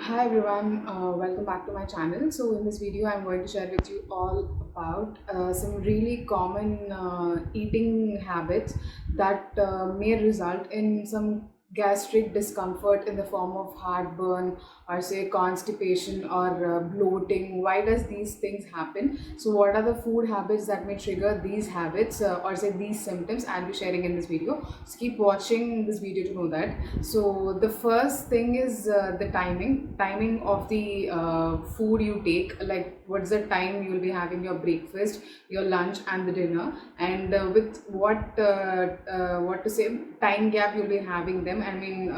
Hi everyone, welcome back to my channel. So in this video, I'm going to share with you all about some really common eating habits that may result in some gastric discomfort in the form of heartburn or say constipation or bloating. Why does these things happen? So what are the food habits that may trigger these habits or say these symptoms? I'll be sharing in this video. So keep watching this video to know that. So the first thing is the timing of the food you take. Like what's the time you will be having your breakfast, your lunch, and the dinner, and with what to say time gap you'll be having them. I mean,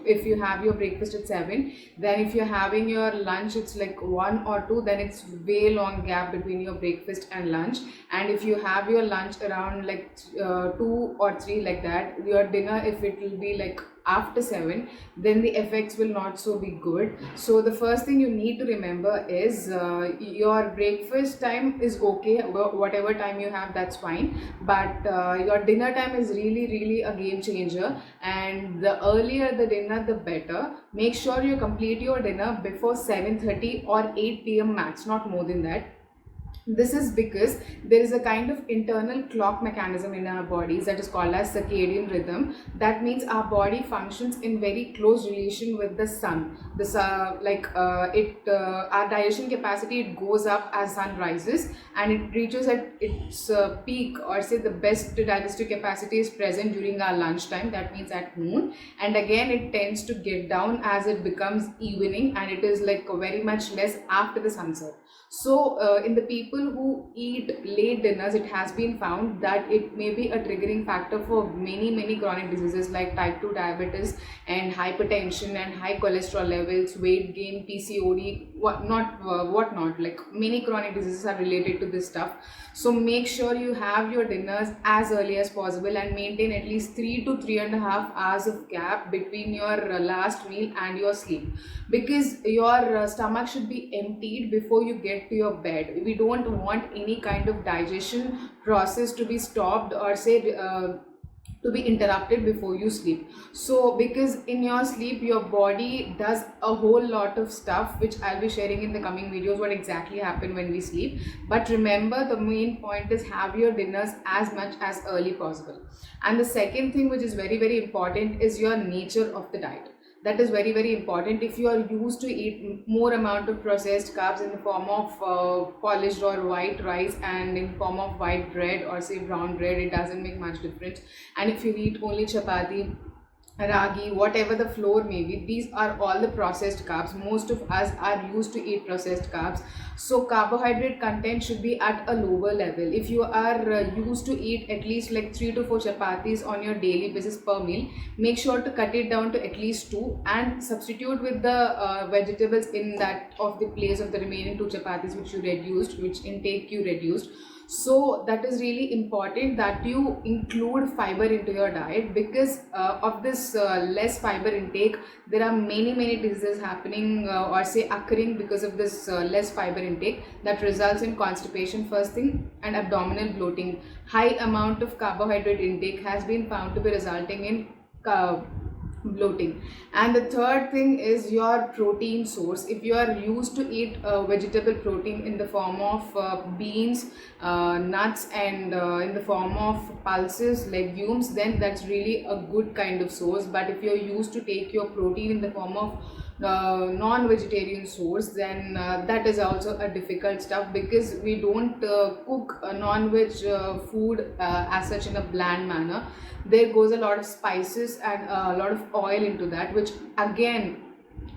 if you have your breakfast at 7, then if you're having your lunch, it's like 1 or 2. Then it's way long gap between your breakfast and lunch. And if you have your lunch around like 2 or 3 like that, your dinner, if it will be like after 7, then the effects will not so be good. So the first thing you need to remember is your breakfast time is okay, whatever time you have, that's fine, but your dinner time is really a game changer, and the earlier the dinner the better. Make sure you complete your dinner before 7:30 or 8 p.m. max, not more than that. This is because there is a kind of internal clock mechanism in our bodies that is called as circadian rhythm. That means our body functions in very close relation with the sun. This our digestion capacity, it goes up as sun rises, and it reaches at its peak, or say the best digestive capacity is present during our lunchtime. That means at noon, and again it tends to get down as it becomes evening, and it is like very much less after the sunset. So, in the people who eat late dinners, it has been found that it may be a triggering factor for many chronic diseases like type 2 diabetes and hypertension and high cholesterol levels, weight gain, PCOD, whatnot. Like many chronic diseases are related to this stuff. So make sure you have your dinners as early as possible and maintain at least 3 to 3.5 hours of gap between your last meal and your sleep, because your stomach should be emptied before you get to your bed. We don't want any kind of digestion process to be stopped or say to be interrupted before you sleep. So because in your sleep your body does a whole lot of stuff, which I'll be sharing in the coming videos what exactly happen when we sleep. But remember, the main point is have your dinners as much as early possible. And the second thing which is very important is your nature of the diet. That is very important. If you are used to eat more amount of processed carbs in the form of polished or white rice and in form of white bread or say brown bread, it doesn't make much difference. And if you eat only chapati, ragi, whatever the flour may be, these are all the processed carbs. Most of us are used to eat processed carbs, so carbohydrate content should be at a lower level. If you are used to eat at least like 3 to 4 chapatis on your daily basis per meal, make sure to cut it down to at least 2 and substitute with the vegetables in that of the place of the remaining 2 chapatis which you reduced, which intake you reduced. So that is really important that you include fiber into your diet, because of this less fiber intake, there are many diseases happening or say occurring because of this less fiber intake, that results in constipation first thing, and abdominal bloating. High amount of carbohydrate intake has been found to be resulting in bloating. And the third thing is your protein source. If you are used to eat vegetable protein in the form of beans, nuts, and in the form of pulses, legumes, then that's really a good kind of source. But if you're used to take your protein in the form of non-vegetarian source, then that is also a difficult stuff, because we don't cook non-veg food as such in a bland manner. There goes a lot of spices and a lot of oil into that, which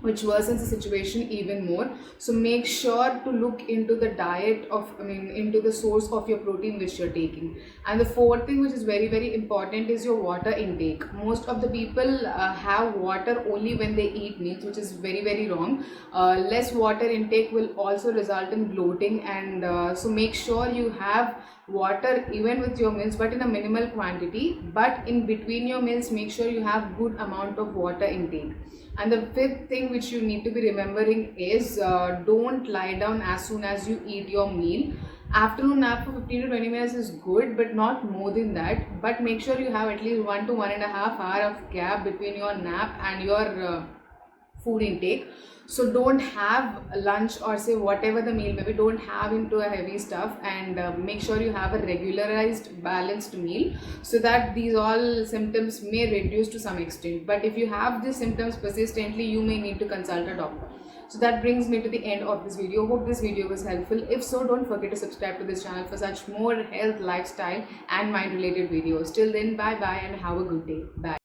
worsens the situation even more. So make sure to look into the diet of, into the source of your protein which you're taking. And the fourth thing which is very important is your water intake. Most of the people have water only when they eat meals, which is very wrong. Less water intake will also result in bloating, and so make sure you have water even with your meals, but in a minimal quantity. But in between your meals, make sure you have good amount of water intake. And the fifth thing which you need to be remembering is don't lie down as soon as you eat your meal. Afternoon nap for 15 to 20 minutes is good, but not more than that. But make sure you have at least 1 to 1.5 hour of gap between your nap and your food intake. So don't have a lunch, or say whatever the meal maybe, don't have into a heavy stuff, and make sure you have a regularized balanced meal, so that these all symptoms may reduce to some extent. But if you have these symptoms persistently, you may need to consult a doctor. So that brings me to the end of this video. Hope this video was helpful. If so, don't forget to subscribe to this channel for such more health, lifestyle and mind related videos. Till then, bye bye and have a good day. Bye.